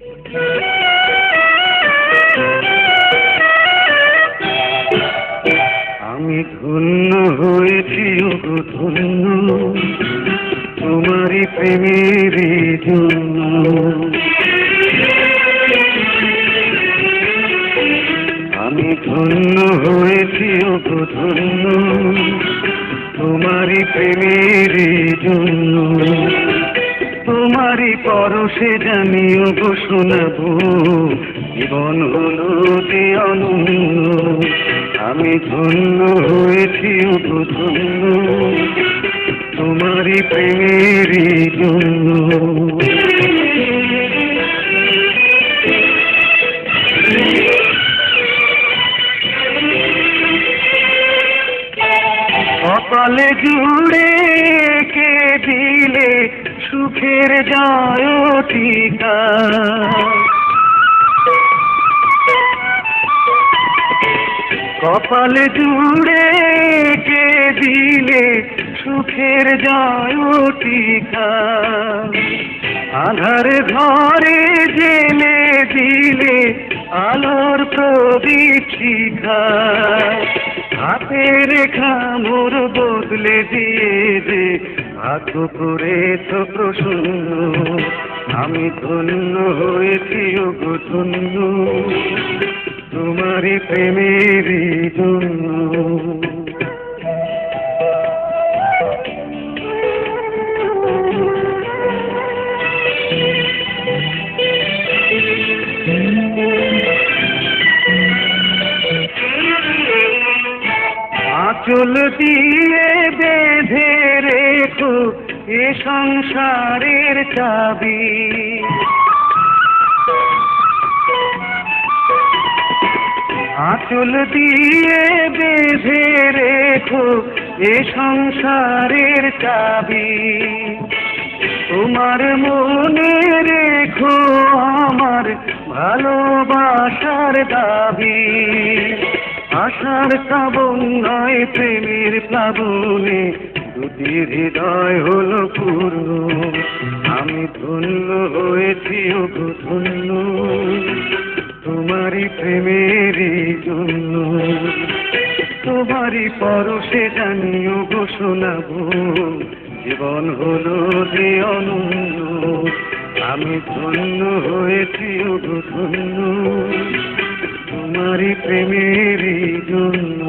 আমি ধন্য হয়েছি ওগো ধন্য তোমারই প্রেমের জন্য। আমি ধন্য হয়েছি ওগো ধন্য তোমারই প্রেমের জন্য। তোমারই পরশে জানি ওগো শোনাবো জীবন হলো যে অনন্য। আমি ধন্য হয়েছি ওগো ধন্য তোমারই প্রেমের জন্য। কপালে জুড়ে কে দিলে সুখের যায় টিকা। কপালে জুড়ে কে দিলে সুখের যায় টিকা। আধার ঘরে জেলে দিলে আলোর প্রদীপ শিখা। হাতে রেখা মোর বদলে দিয়ে যে ভাগ্য করেছ প্রসন্ন। আমি ধন্য হয়েছি ওগো ধন্য তোমারই প্রেমের জন্য। আঁচল দিয়ে বেঁধে রেখো এ সংসারের চাবি। আঁচল দিয়ে বেঁধে রেখো এ সংসারের চাবি। তোমার মনে রেখো আমার ভালোবাসার দাবি। আশার শ্রাবণ নয় প্রেমের প্লাবনে দুটি হৃদয় হলো পূর্ণ। আমি ধন্য হয়েছি ওগো ধন্য তোমারই প্রেমের জন্য। তোমারই পরশে জানি ওগো শোনাবো জীবন হলো যে অনন্য। আমি ধন্য হয়েছি ওগো ধন্য তোমারই প্রেমের জন্য।